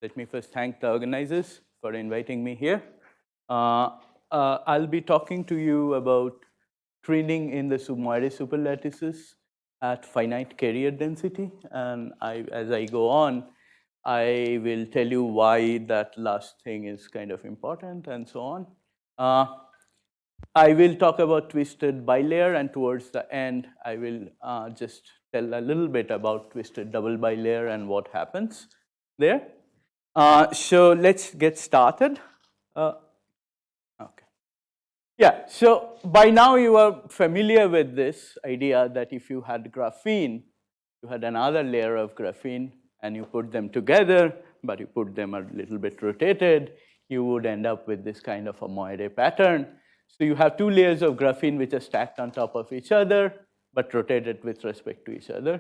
Let me first thank the organizers for inviting me here. I'll be talking to you about training in the Moire superlattices at finite carrier density. And as I go on, I will tell you why that last thing is kind of important and so on. I will talk about twisted bilayer, and towards the end, I will just tell a little bit about twisted double bilayer and what happens there. So let's get started. Okay. Yeah, so by now you are familiar with this idea that if you had graphene, you had another layer of graphene and you put them together, but you put them a little bit rotated, you would end up with this kind of a Moire pattern. So you have two layers of graphene which are stacked on top of each other, but rotated with respect to each other.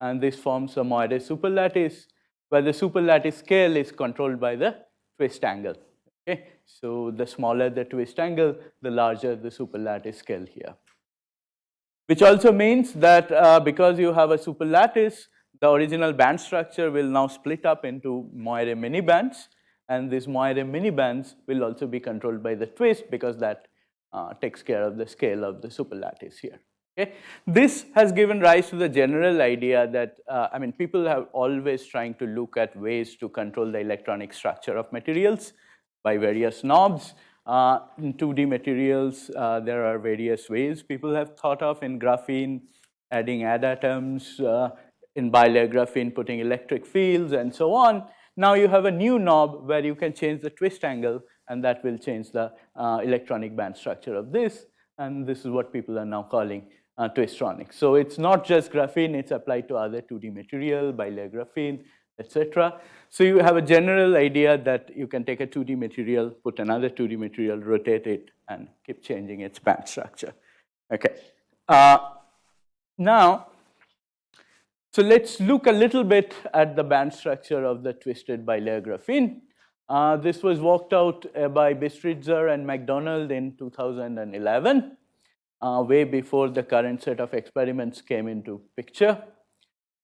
And this forms a Moire superlattice, where the superlattice scale is controlled by the twist angle. Okay? So the smaller the twist angle, the larger the superlattice scale here. Which also means that because you have a superlattice, the original band structure will now split up into Moire minibands, and these Moire minibands will also be controlled by the twist because that takes care of the scale of the superlattice here. Okay? This has given rise to the general idea that, I mean, people have always trying to look at ways to control the electronic structure of materials by various knobs. In 2D materials, there are various ways people have thought of in graphene, adding add atoms, in bilayer graphene, putting electric fields, and so on. Now you have a new knob where you can change the twist angle, and that will change the electronic band structure of this. And this is what people are now calling twistronics. So it's not just graphene, it's applied to other 2D material, bilayer graphene, etc. So you have a general idea that you can take a 2D material, put another 2D material, rotate it, and keep changing its band structure. Okay. Now, so let's look a little bit at the band structure of the twisted bilayer graphene. This was worked out by Bistritzer and McDonald in 2011, way before the current set of experiments came into picture.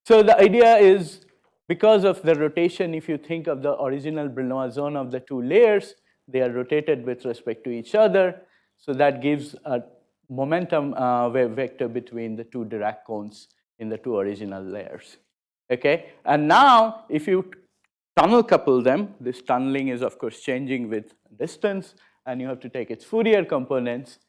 So the idea is, because of the rotation, if you think of the original Brillouin zone of the two layers, they are rotated with respect to each other. So that gives a momentum wave vector between the two Dirac cones in the two original layers. Okay, and now if you tunnel couple them, this tunneling is of course changing with distance, and you have to take its Fourier components.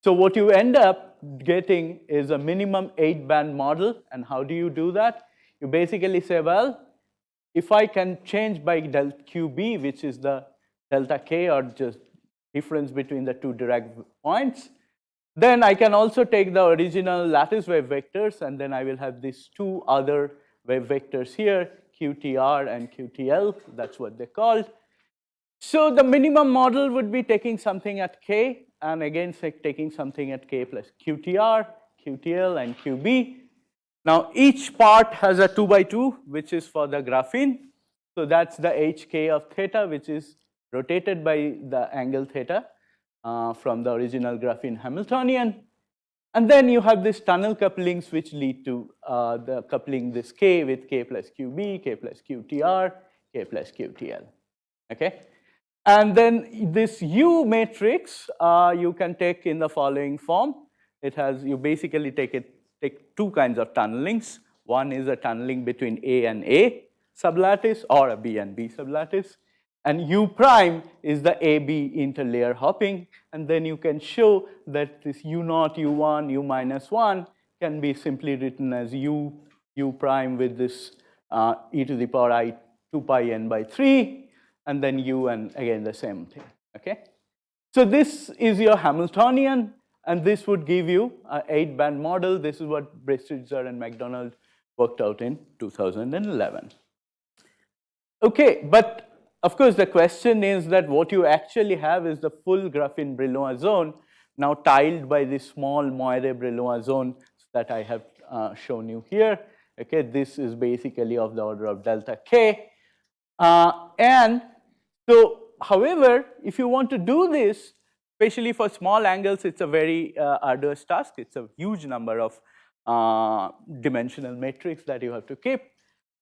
So what you end up getting is a minimum 8-band model. And how do you do that? You basically say, well, if I can change by del QB, which is the delta K, or just difference between the two Dirac points, then I can also take the original lattice wave vectors, and then I will have these two other wave vectors here, QTR and QTL, that's what they're called. So the minimum model would be taking something at K, and again taking something at K plus QTR, QTL, and QB. Now each part has a 2x2, which is for the graphene. So that's the HK of theta, which is rotated by the angle theta from the original graphene Hamiltonian. And then you have these tunnel couplings which lead to the coupling this K with K plus QB, K plus QTR, K plus QTL. Okay? And then this U matrix you can take in the following form. It has, you basically take two kinds of tunnelings. One is a tunneling between A and A sublattice, or a B and B sublattice. And U prime is the AB interlayer hopping. And then you can show that this U0, U1, U minus 1 can be simply written as U prime with this e to the power I 2 pi n by 3, and then U, and again the same thing. Okay? So this is your Hamiltonian, and this would give you an 8-band model. This is what Bistritzer and McDonald worked out in 2011. Okay, but of course the question is that what you actually have is the full graphene Brillouin zone, now tiled by this small Moire Brillouin zone that I have shown you here. Okay, this is basically of the order of delta K. And so, however, if you want to do this, especially for small angles, it's a very arduous task. It's a huge number of dimensional matrix that you have to keep.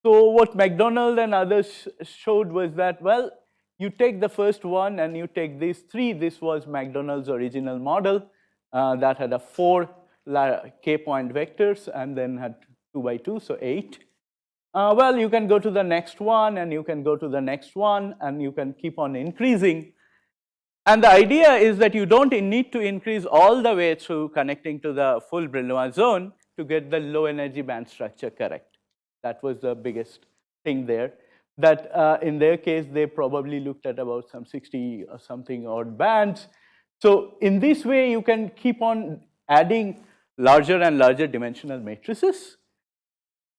So what McDonald and others showed was that, well, you take the first one and you take these three. This was McDonald's original model that had a 4 k-point vectors and then had 2 by 2, so 8. Well, you can go to the next one and you can go to the next one and you can keep on increasing. And the idea is that you don't need to increase all the way through connecting to the full Brillouin zone to get the low energy band structure correct. That was the biggest thing there. That in their case, they probably looked at about some 60 or something odd bands. So in this way, you can keep on adding larger and larger dimensional matrices.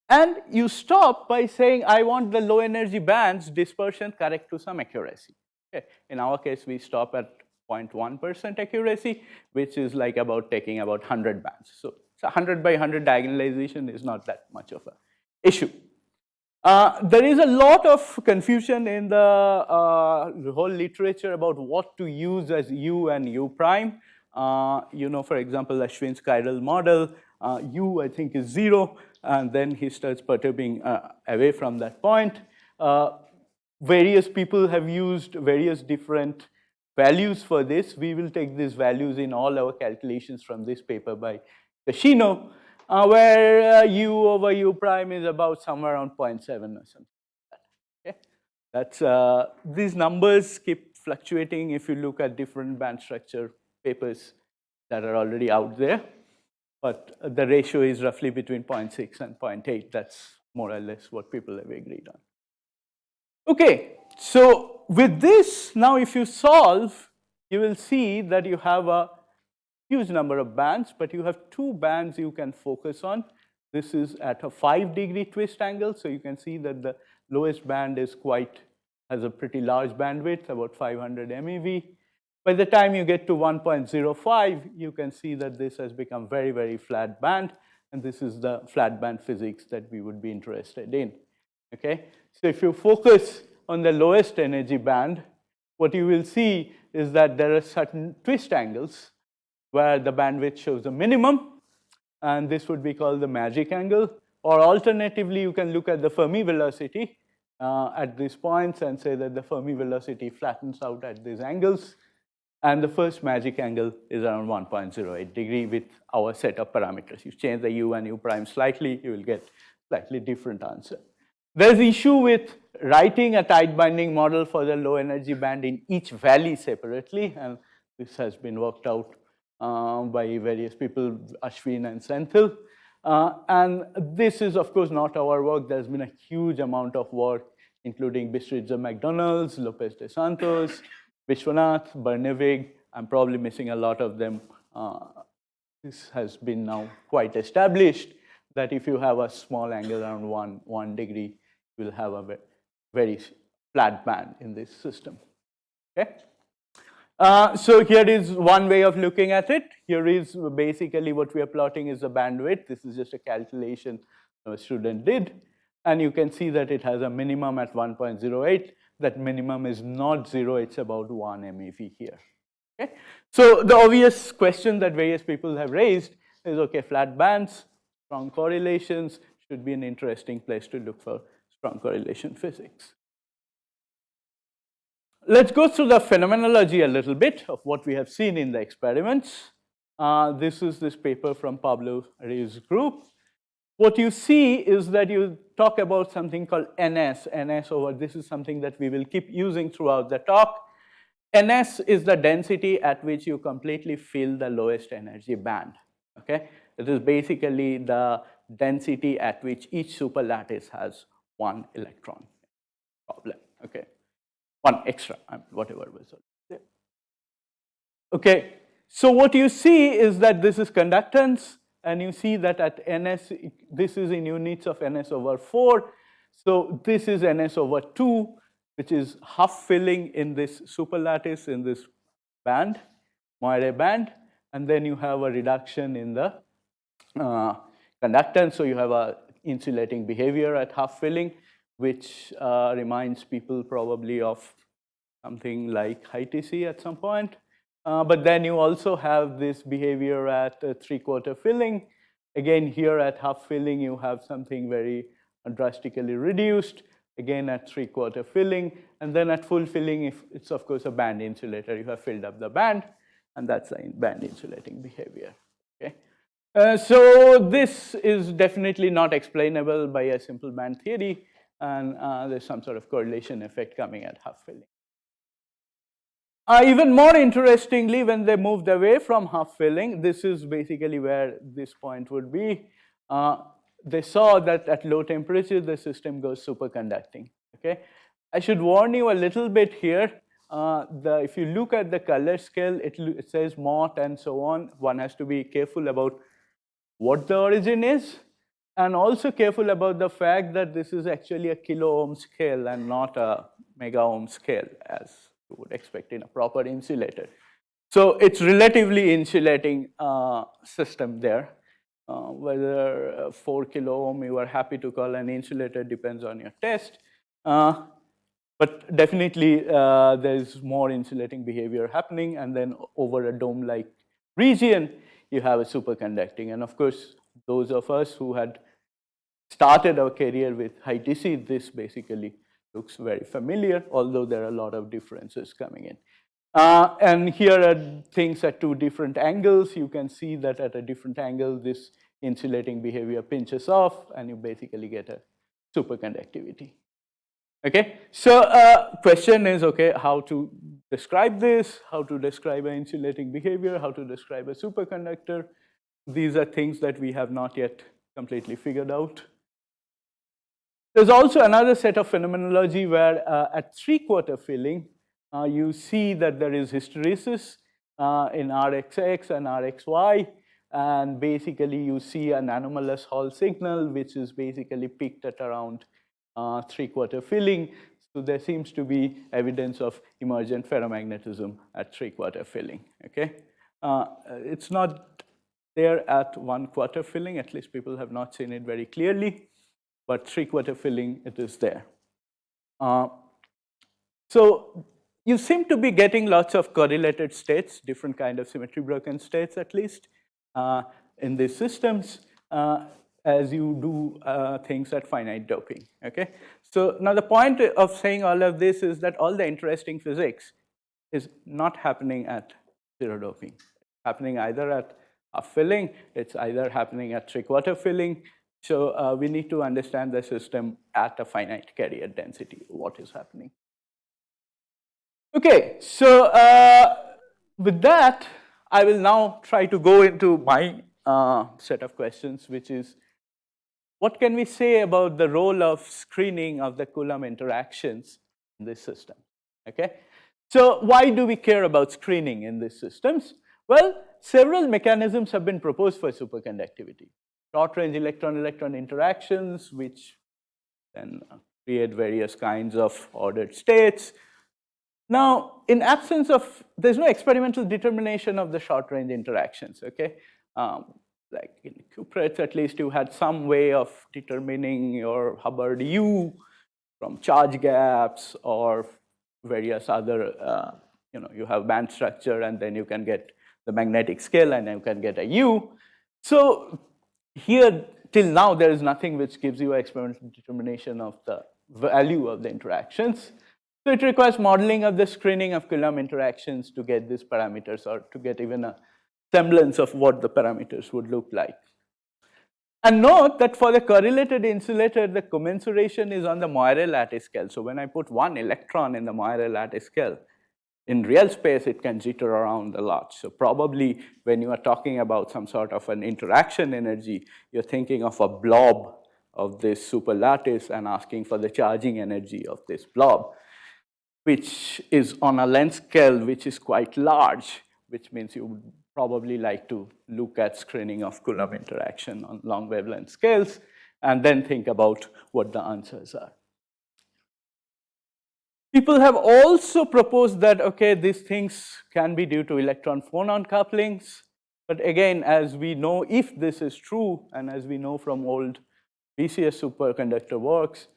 And you stop by saying, I want the low energy bands dispersion correct to some accuracy. Okay. In our case, we stop at 0.1% accuracy, which is like about taking about 100 bands. So 100 by 100 diagonalization is not that much of an issue. There is a lot of confusion in the whole literature about what to use as U and U prime. You know, for example, Ashwin's chiral model, U I think is 0, and then he starts perturbing away from that point. Various people have used various different values for this. We will take these values in all our calculations from this paper by Cascino, where U over U prime is about somewhere around 0.7 or something like that. Okay? That's, these numbers keep fluctuating if you look at different band structure papers that are already out there. But the ratio is roughly between 0.6 and 0.8. That's more or less what people have agreed on. Okay, so with this, now if you solve, you will see that you have a huge number of bands, but you have 2 bands you can focus on. This is at a 5-degree twist angle, so you can see that the lowest band is has a pretty large bandwidth, about 500 MeV. By the time you get to 1.05, you can see that this has become very, very flat band, and this is the flat band physics that we would be interested in. Okay, so if you focus on the lowest energy band, what you will see is that there are certain twist angles where the bandwidth shows the minimum, and this would be called the magic angle. Or alternatively, you can look at the Fermi velocity at these points and say that the Fermi velocity flattens out at these angles. And the first magic angle is around 1.08 degree with our set of parameters. You change the U and U prime slightly, you will get slightly different answer. There's issue with writing a tight binding model for the low energy band in each valley separately, and this has been worked out by various people, Ashwin and Senthil. And this is, of course, not our work. There's been a huge amount of work, including Bistritzer McDonald's, Lopez de Santos, Vishwanath, Bernevig. I'm probably missing a lot of them. This has been now quite established that if you have a small angle around 1 degree, you will have a very flat band in this system. Okay? So here is one way of looking at it. Here is basically what we are plotting is the bandwidth. This is just a calculation a student did. And you can see that it has a minimum at 1.08. That minimum is not 0, it's about 1 MeV here. Okay? So the obvious question that various people have raised is, okay, flat bands, strong correlations should be an interesting place to look for strong correlation physics. Let's go through the phenomenology a little bit of what we have seen in the experiments. This is this paper from Pablo Reyes' group. What you see is that you talk about something called NS over, this is something that we will keep using throughout the talk. NS is the density at which you completely fill the lowest energy band, okay? It is basically the density at which each superlattice has 1 electron problem, okay? 1 extra, whatever was there. Okay, so what you see is that this is conductance, and you see that at NS, this is in units of NS over 4. So this is NS over 2, which is half filling in this superlattice in this band, Moire band, and then you have a reduction in the conductance. So you have a insulating behavior at half filling, which reminds people probably of something like high TC at some point. But then you also have this behavior at 3/4 filling. Again, here at half filling, you have something very drastically reduced, again at 3/4 filling, and then at full filling, if it's of course a band insulator, you have filled up the band, and that's a band insulating behavior. Okay. So this is definitely not explainable by a simple band theory, and there's some sort of correlation effect coming at half filling. Even more interestingly, when they moved away from half filling, this is basically where this point would be. They saw that at low temperature, the system goes superconducting. Okay, I should warn you a little bit here. If you look at the color scale, it says mott and so on. One has to be careful about what the origin is, and also careful about the fact that this is actually a kilo ohm scale and not a mega ohm scale, as you would expect in a proper insulator. So it's relatively insulating system there. Whether 4 kilo ohm you are happy to call an insulator depends on your test. But definitely there's more insulating behavior happening, and then over a dome-like region, you have a superconducting. And of course, those of us who had started our career with high DC, this basically looks very familiar, although there are a lot of differences coming in. And here are things at two different angles. You can see that at a different angle, this insulating behavior pinches off, and you basically get a superconductivity. Okay, so question is, okay, how to describe this, how to describe an insulating behavior, how to describe a superconductor. These are things that we have not yet completely figured out. There's also another set of phenomenology where at 3/4 filling, you see that there is hysteresis in RXX and RXY, and basically you see an anomalous Hall signal, which is basically peaked at around 3/4 filling. So there seems to be evidence of emergent ferromagnetism at 3/4 filling. Okay, it's not there at 1/4 filling. At least people have not seen it very clearly, but 3/4 filling, it is there. So you seem to be getting lots of correlated states, different kind of symmetry broken states at least, in these systems. As you do things at finite doping, okay? So now the point of saying all of this is that all the interesting physics is not happening at zero doping. It's happening either at half filling, it's either happening at 3/4 filling. So we need to understand the system at a finite carrier density, what is happening. Okay, so with that, I will now try to go into my set of questions, which is, what can we say about the role of screening of the Coulomb interactions in this system? Okay, so why do we care about screening in these systems? Well, several mechanisms have been proposed for superconductivity. Short-range electron-electron interactions, which then create various kinds of ordered states. Now, in absence of, there's no experimental determination of the short-range interactions, okay? Like in cuprates, at least you had some way of determining your Hubbard U from charge gaps or various other, you have band structure, and then you can get the magnetic scale, and you can get a U. So here, till now, there is nothing which gives you an experimental determination of the value of the interactions. So it requires modeling of the screening of Coulomb interactions to get these parameters, or to get even a semblance of what the parameters would look like. And note that for the correlated insulator, the commensuration is on the Moire lattice scale. So when I put one electron in the Moire lattice scale, in real space, it can jitter around a lot. So probably when you are talking about some sort of an interaction energy, you're thinking of a blob of this superlattice and asking for the charging energy of this blob, which is on a length scale which is quite large, which means you would probably like to look at screening of Coulomb interaction on long wavelength scales, and then think about what the answers are. People have also proposed that, okay, these things can be due to electron-phonon couplings. But again, as we know, if this is true, and as we know from old BCS superconductor works,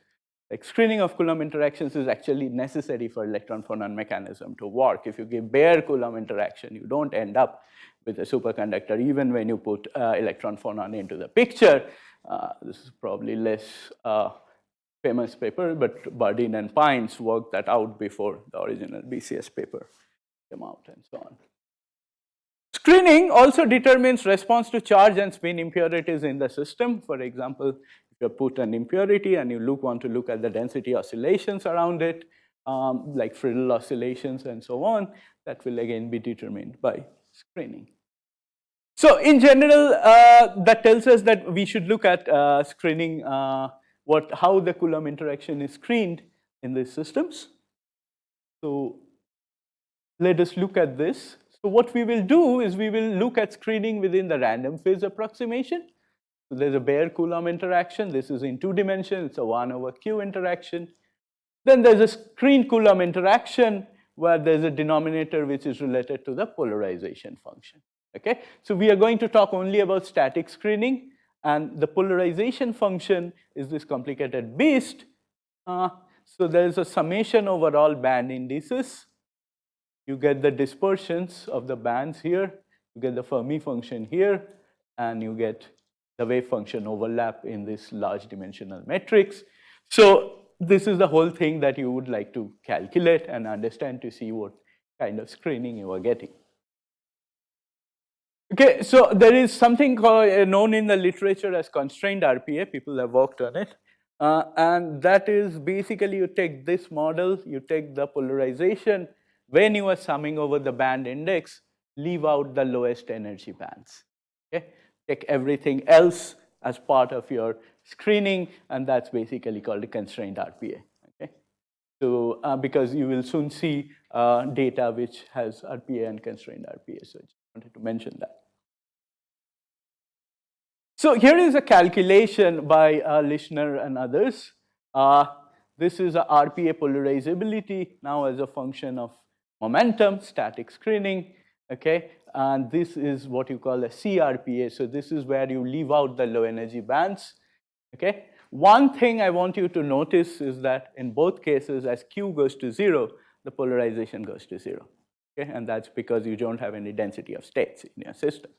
like screening of Coulomb interactions is actually necessary for electron-phonon mechanism to work. If you give bare Coulomb interaction, you don't end up with a superconductor, even when you put electron-phonon into the picture. This is probably less famous paper, but Bardeen and Pines worked that out before the original BCS paper came out and so on. Screening also determines response to charge and spin impurities in the system. For example, if you put an impurity and you want to look at the density oscillations around it, like Friedel oscillations and so on, that will again be determined by screening. So in general, that tells us that we should look at screening, how the Coulomb interaction is screened in these systems. So let us look at this. So what we will do is we will look at screening within the random phase approximation. So there's a bare Coulomb interaction. This is in 2 dimensions. It's a 1/q interaction. Then there's a screen Coulomb interaction where there's a denominator which is related to the polarization function. Okay, so we are going to talk only about static screening, and the polarization function is this complicated beast. So there's a summation over all band indices. You get the dispersions of the bands here, you get the Fermi function here, and you get the wave function overlap in this large dimensional matrix. So this is the whole thing that you would like to calculate and understand to see what kind of screening you are getting. Okay, so there is something known in the literature as constrained RPA. People have worked on it. And that is basically you take this model, you take the polarization, when you are summing over the band index, leave out the lowest energy bands. Okay? Take everything else as part of your screening, and that's basically called a constrained RPA. Okay? So because you will soon see data which has RPA and constrained RPA, so I just wanted to mention that. So here is a calculation by Lischner and others. This is a RPA polarizability now as a function of momentum, static screening, okay? And this is what you call a CRPA. So this is where you leave out the low energy bands, okay? One thing I want you to notice is that in both cases, as Q goes to 0, the polarization goes to 0, okay? And that's because you don't have any density of states in your system,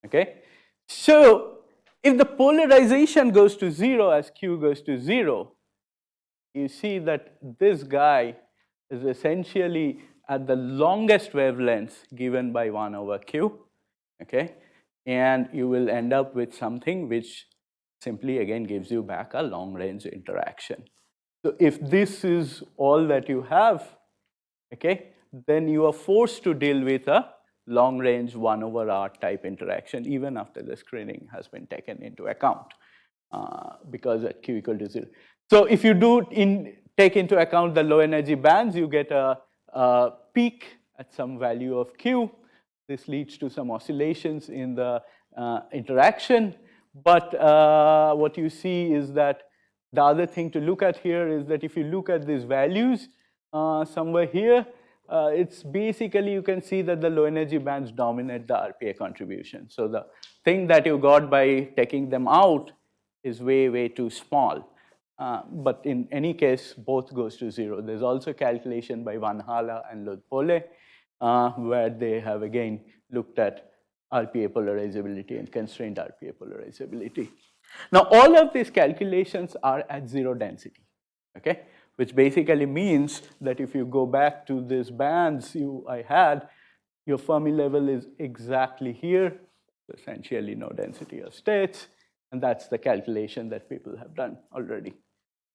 okay? So if the polarization goes to 0 as Q goes to 0, you see that this guy is essentially at the longest wavelengths given by 1/q, okay? And you will end up with something which simply again gives you back a long range interaction. So if this is all that you have, okay, then you are forced to deal with a long range 1/r type interaction even after the screening has been taken into account because at Q equal to 0. So if you do take into account the low energy bands, you get a peak at some value of Q. This leads to some oscillations in the interaction. But what you see is that the other thing to look at here is that if you look at these values somewhere here, it's basically you can see that the low energy bands dominate the RPA contribution. So the thing that you got by taking them out is way, way too small. But in any case, both goes to 0. There's also calculation by Van Hala and Lodpole, where they have again looked at RPA polarizability and constrained RPA polarizability. Now, all of these calculations are at 0 density, okay? Which basically means that if you go back to these bands I had, your Fermi level is exactly here, essentially no density of states, and that's the calculation that people have done already,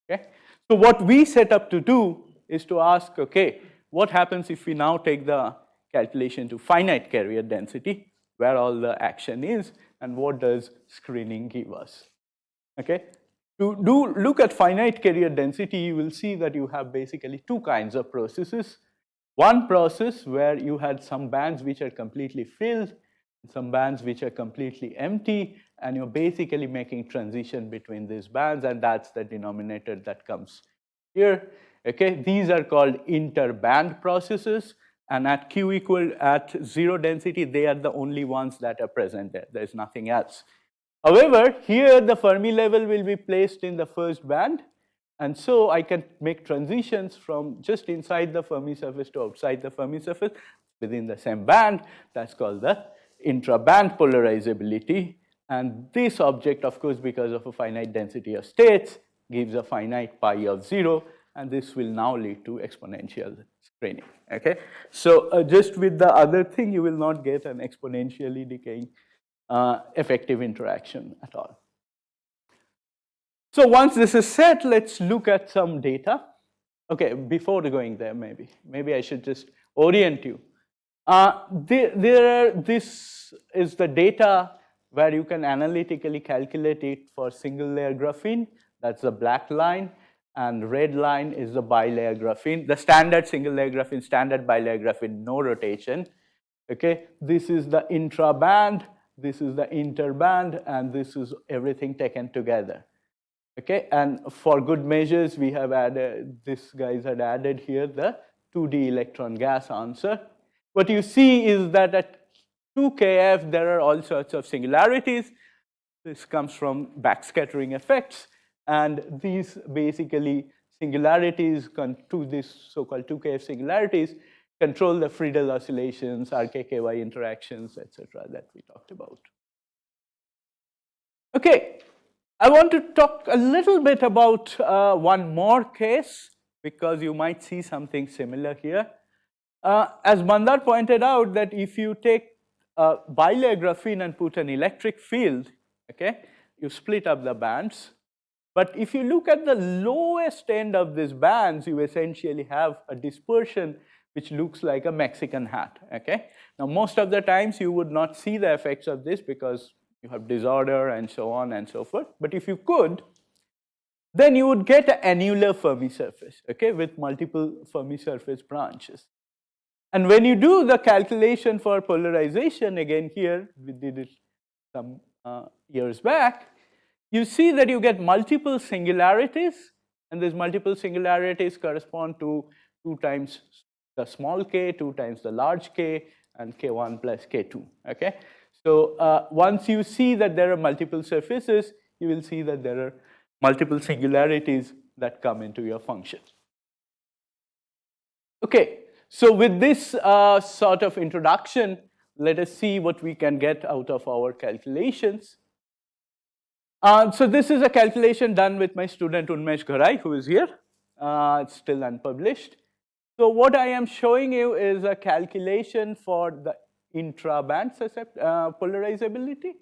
okay? So what we set up to do is to ask, okay, what happens if we now take the calculation to finite carrier density, where all the action is, and what does screening give us, okay? To look at finite carrier density, you will see that you have basically 2 kinds of processes. One process where you had some bands which are completely filled, some bands which are completely empty, and you're basically making transition between these bands, and that's the denominator that comes here, okay? These are called interband processes, and at Q equal at 0 density, they are the only ones that are present there. There's nothing else. However, here the Fermi level will be placed in the first band, and so I can make transitions from just inside the Fermi surface to outside the Fermi surface within the same band. That's called the intraband polarizability, And this object, of course, because of a finite density of states, gives a finite pi of 0, and this will now lead to exponential screening. Okay, so just with the other thing, you will not get an exponentially decaying effective interaction at all. So once this is set, let's look at some data. Okay, before going there, maybe I should just orient you. This is the data where you can analytically calculate it for single layer graphene. That's the black line, and red line is the bilayer graphene, the standard single layer graphene, standard bilayer graphene, no rotation. Okay, this is the intra-band, this is the interband, and this is everything taken together. Okay, and for good measures, we have added, this guys had added here the 2D electron gas answer. What you see is that at 2kF, there are all sorts of singularities. This comes from backscattering effects, and these basically singularities to this so-called 2kF singularities control the Friedel oscillations, RKKY interactions, etc. that we talked about. Okay. I want to talk a little bit about one more case, because you might see something similar here. As Mandar pointed out, that if you take bilayer graphene and put an electric field, okay, you split up the bands. But if you look at the lowest end of these bands, you essentially have a dispersion which looks like a Mexican hat. Okay? Now, most of the times you would not see the effects of this because you have disorder and so on and so forth. But if you could, then you would get an annular Fermi surface, okay, with multiple Fermi surface branches. And when you do the calculation for polarization, again here, we did it some years back, you see that you get multiple singularities, and these multiple singularities correspond to 2 times the small k, 2 times the large k, and k1 plus k2, okay? So once you see that there are multiple surfaces, you will see that there are multiple singularities that come into your function. Okay, so with this sort of introduction, let us see what we can get out of our calculations. So this is a calculation done with my student Unmesh Gharai, who is here. It's still unpublished. So what I am showing you is a calculation for the intra-band polarizability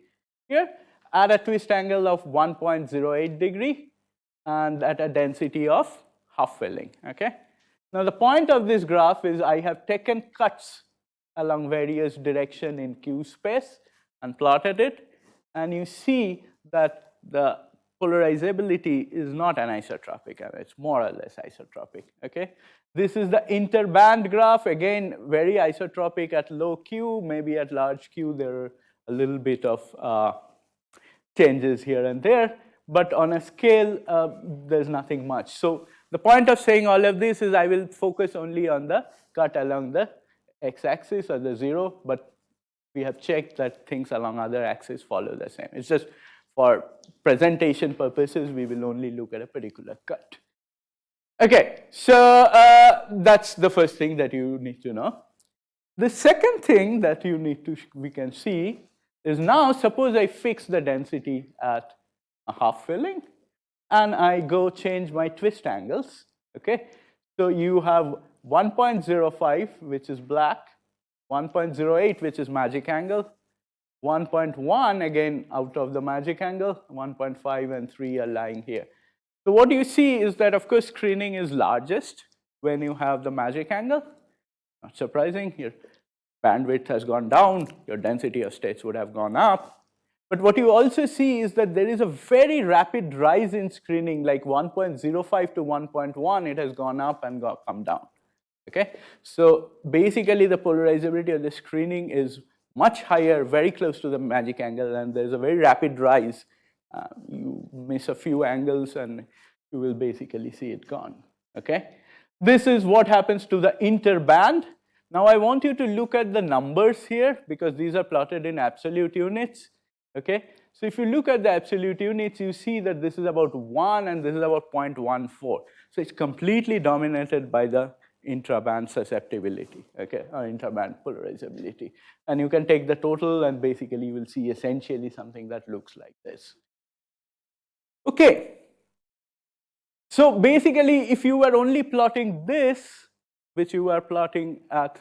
here at a twist angle of 1.08 degree and at a density of half filling. Okay. Now the point of this graph is I have taken cuts along various direction in Q space and plotted it, and you see that the polarizability is not anisotropic, it's more or less isotropic. Okay. This is the interband graph, again very isotropic at low Q, maybe at large Q there are a little bit of changes here and there, but on a scale there's nothing much. So the point of saying all of this is I will focus only on the cut along the x-axis or the 0, but we have checked that things along other axes follow the same. It's just for presentation purposes, we will only look at a particular cut. Okay, so that's the first thing that you need to know. The second thing that you need to, we can see is now suppose I fix the density at a half filling and I go change my twist angles. Okay, so you have 1.05 which is black, 1.08 which is magic angle, 1.1 again out of the magic angle, 1.5 and 3 are lying here. So what you see is that, of course, screening is largest when you have the magic angle. Not surprising, your bandwidth has gone down, your density of states would have gone up. But what you also see is that there is a very rapid rise in screening, like 1.05 to 1.1, it has gone up and come down. Okay, so basically the polarizability of the screening is much higher, very close to the magic angle, and there's a very rapid rise. You miss a few angles and you will basically see it gone. Okay, this is what happens to the interband. Now I want you to look at the numbers here because these are plotted in absolute units. Okay, so if you look at the absolute units, you see that this is about 1 and this is about 0.14. So it's completely dominated by the intraband susceptibility, okay, or intraband polarizability. And you can take the total, and basically you will see essentially something that looks like this. Okay. So basically, if you were only plotting this, which you are plotting at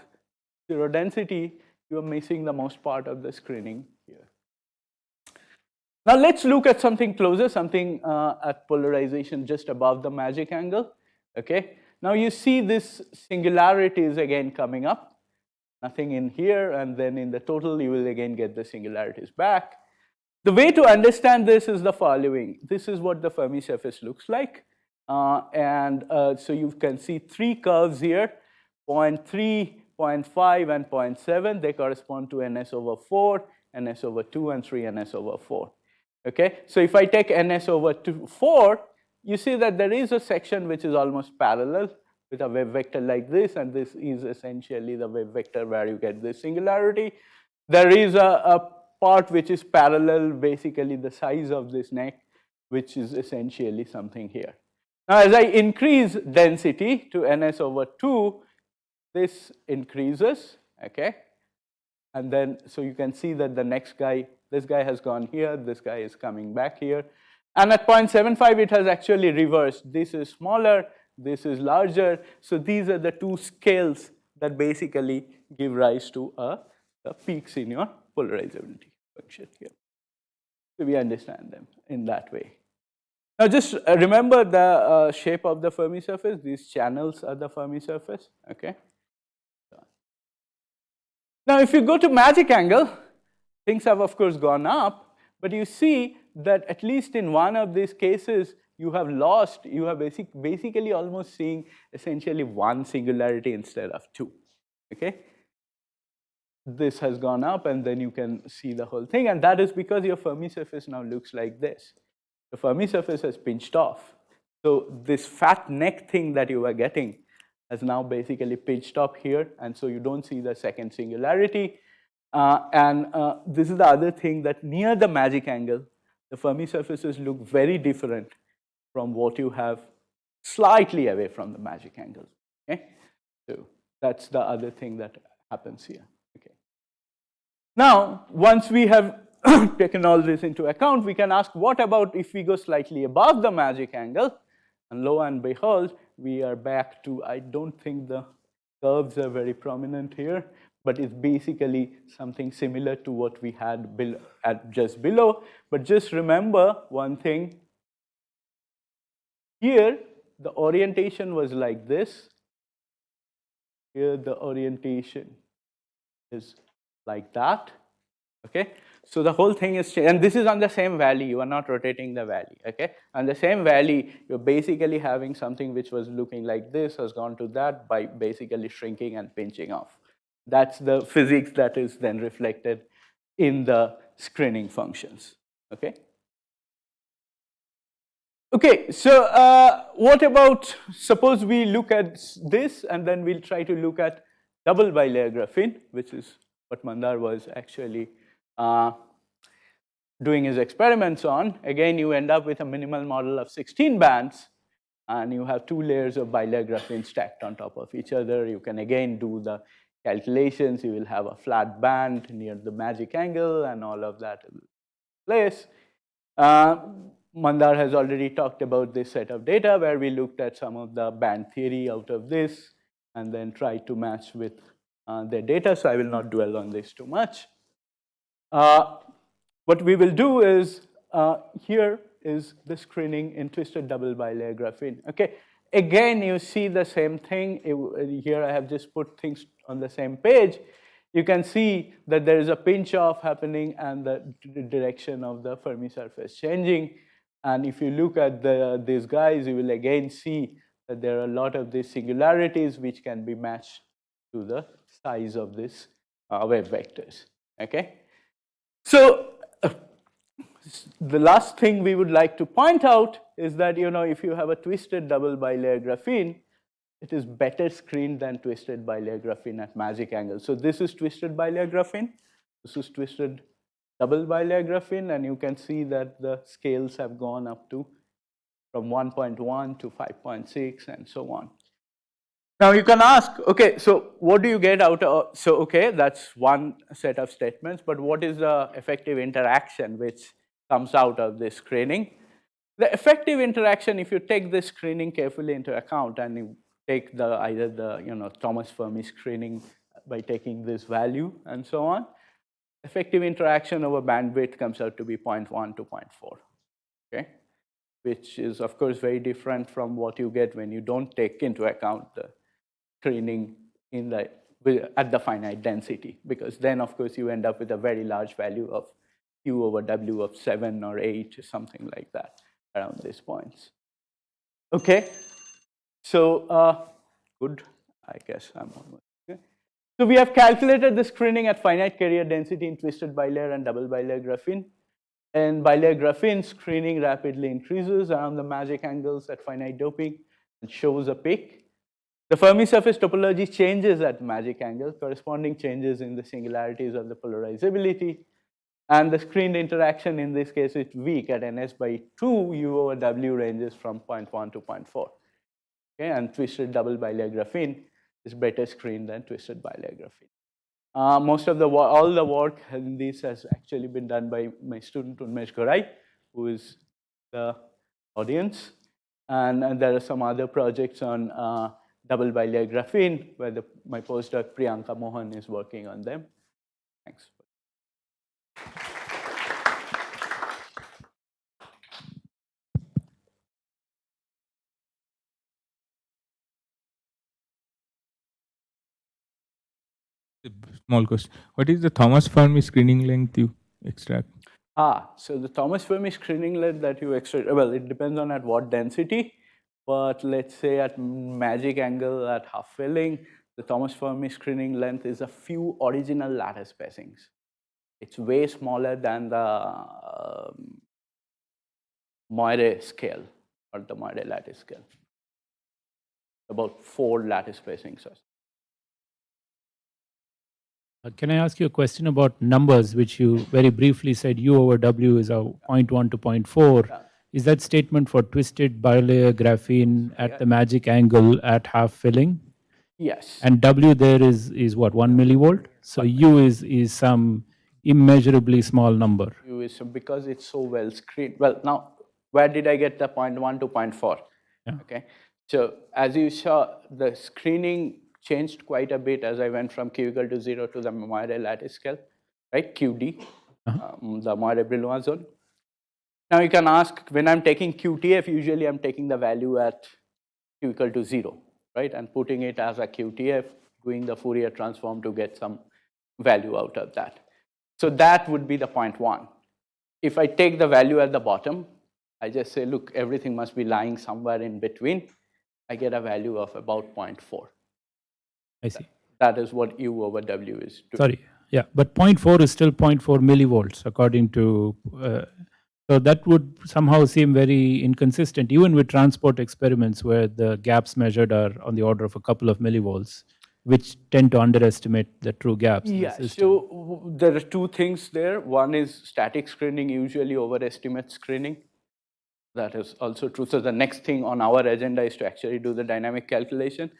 zero density, you are missing the most part of the screening here. Now let's look at something closer, something at polarization just above the magic angle. Okay. Now you see this singularity is again coming up. Nothing in here, and then in the total you will again get the singularities back. The way to understand this is the following. This is what the Fermi surface looks like. So you can see three curves here, 0.3, 0.5, and 0.7. They correspond to ns over 4, ns over 2, and 3 ns over 4. Okay, so if I take ns over 4, you see that there is a section which is almost parallel with a wave vector like this, and this is essentially the wave vector where you get this singularity. There is a part which is parallel, basically the size of this neck, which is essentially something here. Now, as I increase density to ns over 2, this increases, okay? And then, so you can see that the next guy, this guy has gone here, this guy is coming back here. And at 0.75, it has actually reversed. This is smaller, this is larger. So these are the two scales that basically give rise to the peaks in your polarizability function here. So we understand them in that way. Now just remember the shape of the Fermi surface. These channels are the Fermi surface, okay? Now if you go to magic angle, things have of course gone up, but you see that at least in one of these cases, you have lost, you are basically almost seeing essentially one singularity instead of two, okay? This has gone up, and then you can see the whole thing, and that is because your Fermi surface now looks like this. The Fermi surface has pinched off. So this fat neck thing that you were getting has now basically pinched up here, and so you don't see the second singularity. This is the other thing, that near the magic angle, the Fermi surfaces look very different from what you have slightly away from the magic angle. Okay? So that's the other thing that happens here. Okay. Now, once we have taken all this into account, we can ask, what about if we go slightly above the magic angle? And lo and behold, we are back to, I don't think the curves are very prominent here, but it's basically something similar to what we had just below. But just remember one thing. Here, the orientation was like this. Here, the orientation is like that. Okay, so the whole thing is changed, and this is on the same valley. You are not rotating the valley. Okay, on the same valley, you're basically having something which was looking like this has gone to that by basically shrinking and pinching off. That's the physics that is then reflected in the screening functions. Okay. Okay, so what about, suppose we look at this, and then we'll try to look at double bilayer graphene, which is what Mandar was actually doing his experiments on. Again, you end up with a minimal model of 16 bands, and you have 2 layers of bilayer graphene stacked on top of each other. You can again do the calculations. You will have a flat band near the magic angle, and all of that in place. Mandar has already talked about this set of data where we looked at some of the band theory out of this and then tried to match with their data, so I will not dwell on this too much. What we will do is, here is the screening in twisted double bilayer graphene. Okay, again, you see the same thing. Here I have just put things on the same page. You can see that there is a pinch off happening and the direction of the Fermi surface changing. And if you look at these guys, you will again see that there are a lot of these singularities which can be matched to the size of these wave vectors. Okay, so the last thing we would like to point out is that, if you have a twisted double bilayer graphene, it is better screened than twisted bilayer graphene at magic angle. So this is twisted bilayer graphene. This is twisted double bilayer graphene, and you can see that the scales have gone up to from 1.1 to 5.6 and so on. Now you can ask, okay, so what do you get out of, so okay, that's one set of statements, but what is the effective interaction which comes out of this screening? The effective interaction, if you take this screening carefully into account and you take either the Thomas Fermi screening by taking this value and so on, effective interaction over bandwidth comes out to be 0.1 to 0.4, okay? Which is, of course, very different from what you get when you don't take into account the screening at the finite density, because then, of course, you end up with a very large value of Q over W of 7 or 8 or something like that around these points. Okay, so good, I guess I'm almost okay. So we have calculated the screening at finite carrier density in twisted bilayer and double bilayer graphene. And bilayer graphene screening rapidly increases around the magic angles at finite doping and shows a peak. The Fermi surface topology changes at magic angle, corresponding changes in the singularities of the polarizability. And the screened interaction in this case is weak at ns by 2, U over W ranges from 0.1 to 0.4. Okay, and twisted double bilayer graphene is better screened than twisted bilayer graphene. Most of all the work in this has actually been done by my student Unmesh Gorai, who is the audience. And there are some other projects on double bilayer graphene, where my postdoc Priyanka Mohan is working on them. Thanks. Small question. What is the Thomas Fermi screening length you extract? So the Thomas Fermi screening length that you extract, well, it depends on at what density, but let's say at magic angle at half filling, the Thomas Fermi screening length is a few original lattice spacings. It's way smaller than the Moire scale or the Moire lattice scale. About 4 lattice spacings. Can I ask you a question about numbers, which you very briefly said U over W is a 0.1 to 0.4. Yeah. Is that statement for twisted bilayer graphene at the magic angle at half filling? Yes. And W there is what, 1 millivolt? So U is some immeasurably small number. U is because it's so well screened. Well, now, where did I get the 0.1 to 0.4? Yeah. Okay. So as you saw, the screening changed quite a bit as I went from Q equal to 0 to the Moire lattice scale, right? QD, the Moire Brillouin zone. Now you can ask, when I'm taking QTF, usually I'm taking the value at Q equal to 0, right? And putting it as a QTF, doing the Fourier transform to get some value out of that. So that would be the 0.1. If I take the value at the bottom, I just say, look, everything must be lying somewhere in between. I get a value of about 0.4. I see. That is what U over W is doing. Sorry, yeah, but 0.4 is still 0.4 millivolts according to, so that would somehow seem very inconsistent, even with transport experiments where the gaps measured are on the order of a couple of millivolts, which tend to underestimate the true gaps in the system. So there are 2 things there. One is static screening usually overestimates screening. That is also true. So the next thing on our agenda is to actually do the dynamic calculation.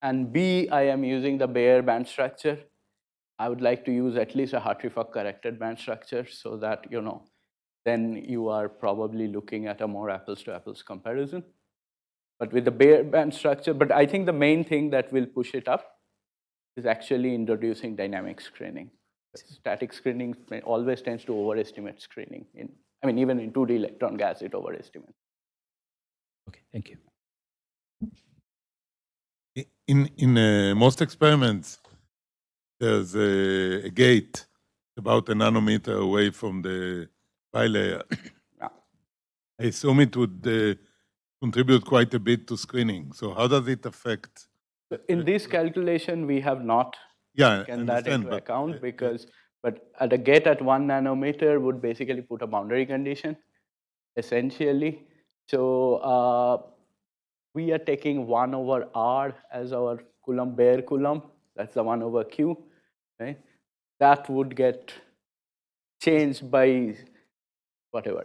And B, I am using the Bayer band structure. I would like to use at least a Hartree-Fock corrected band structure so that, then you are probably looking at a more apples to apples comparison. But with the Bayer band structure, but I think the main thing that will push it up is actually introducing dynamic screening. Static screening always tends to overestimate screening. Even in 2D electron gas, it overestimates. Okay, thank you. In most experiments, there's a gate about a nanometer away from the bilayer. Yeah. I assume it would contribute quite a bit to screening. So how does it affect? In this calculation, we have not taken that into account because, but at a gate at 1 nanometer would basically put a boundary condition, essentially. So we are taking 1 over R as our Coulomb, Bayer Coulomb. That's the 1 over Q, right? That would get changed by whatever,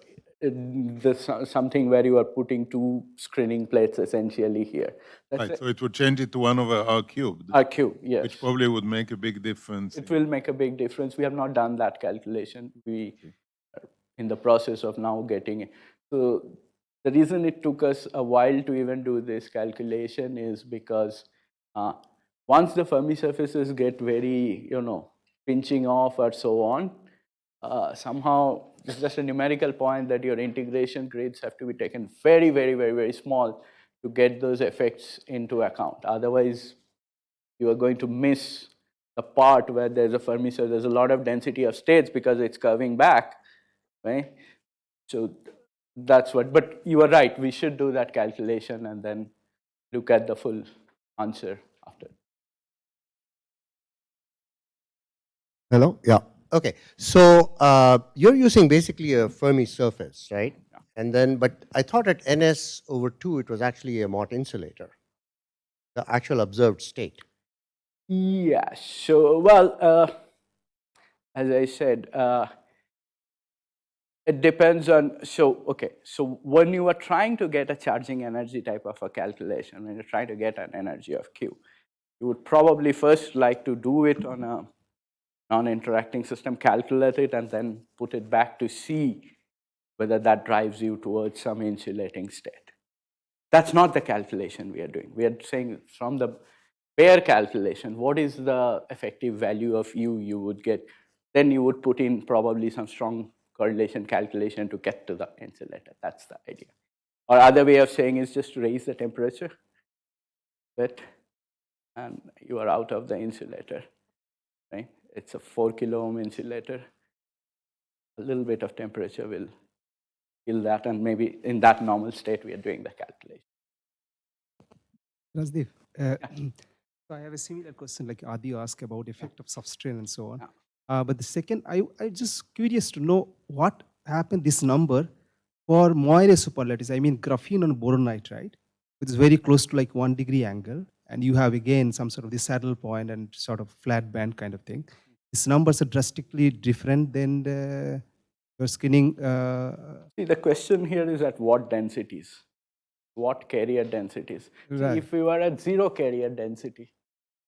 something where you are putting two screening plates essentially here. That's Right, so it would change it to 1 over r cubed, R cube, yes. which probably would make a big difference. It will make a big difference. We have not done that calculation. We are in the process of now getting it. So the reason it took us a while to even do this calculation is because once the Fermi surfaces get very, pinching off or so on, somehow it's just a numerical point that your integration grids have to be taken very, very, very, very small to get those effects into account. Otherwise, you are going to miss the part where there's a Fermi surface. There's a lot of density of states because it's curving back, right? So that's what, but you are right. We should do that calculation and then look at the full answer after. Hello? Yeah. Okay. So you're using basically a Fermi surface, right? Yeah. And then, but I thought at ns over 2, it was actually a Mott insulator, the actual observed state. Yeah, so, well, as I said, it depends on, okay, so when you are trying to get a charging energy type of a calculation, when you're trying to get an energy of Q, you would probably first like to do it on a non-interacting system, calculate it, and then put it back to see whether that drives you towards some insulating state. That's not the calculation we are doing. We are saying from the pair calculation, what is the effective value of U you would get? Then you would put in probably some strong correlation calculation to get to the insulator. That's the idea. Or other way of saying is just raise the temperature bit, and you are out of the insulator, right? It's a 4 kilo ohm insulator. A little bit of temperature will kill that, and maybe in that normal state, we are doing the calculation. Rajdeep, so I have a similar question like Adi asked about effect of substrate and so on. But the second, I just curious to know what happened this number for Moire superlattices. I mean graphene and boronite, right? Which is very close to like 1 degree angle. And you have again some sort of the saddle point and sort of flat band kind of thing. These numbers are drastically different than your screening. See, the question here is at what densities? What carrier densities? Right. See, if we were at 0 carrier density,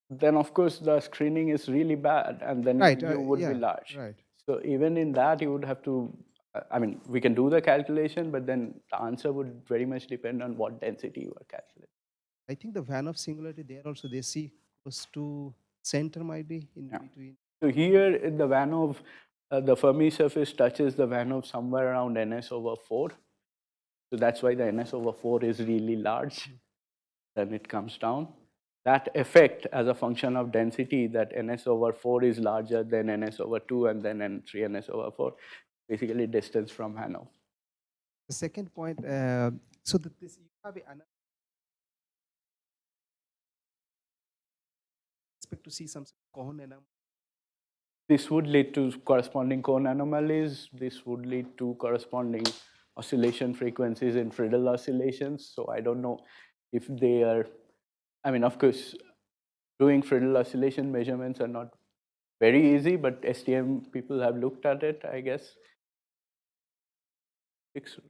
then of course the screening is really bad, and then Right, you would yeah, be large. right. So even in that, you would have to, I mean, we can do the calculation, but then the answer would very much depend on what density you are calculating. I think the van of singularity there also they see close to center might be in between. So here in the van of, the Fermi surface touches the van of somewhere around ns over 4. So that's why the ns over 4 is really large. Then it comes down. That effect as a function of density, that ns over 4 is larger than ns over 2 and then n3 ns over 4, basically distance from Hanov. The second point, so that this you have an expect to see some cone anomaly. This would lead to corresponding cone anomalies. This would lead to corresponding oscillation frequencies in Friedel oscillations. So I don't know if they are, I mean, of course, doing Friedel oscillation measurements are not very easy, but STM people have looked at it, I guess.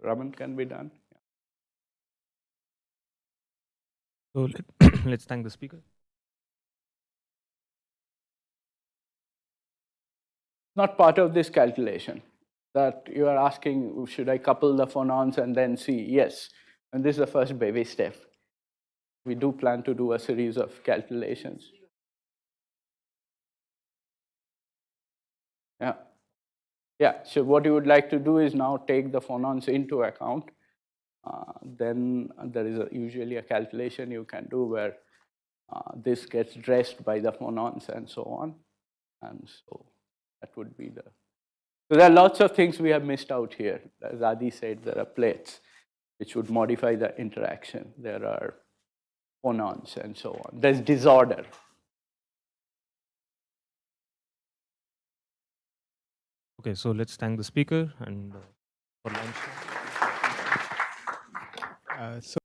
Raman can be done. So let's thank the speaker. Not part of this calculation that you are asking, should I couple the phonons and then see? Yes, and this is the first baby step. We do plan to do a series of calculations. Yeah. Yeah, so what you would like to do is now take the phonons into account. Then there is usually a calculation you can do where this gets dressed by the phonons and so on. And so that would be the. So there are lots of things we have missed out here. As Adi said, there are plates which would modify the interaction. There are phonons and so on. There's disorder. Okay, so let's thank the speaker and for lunch. So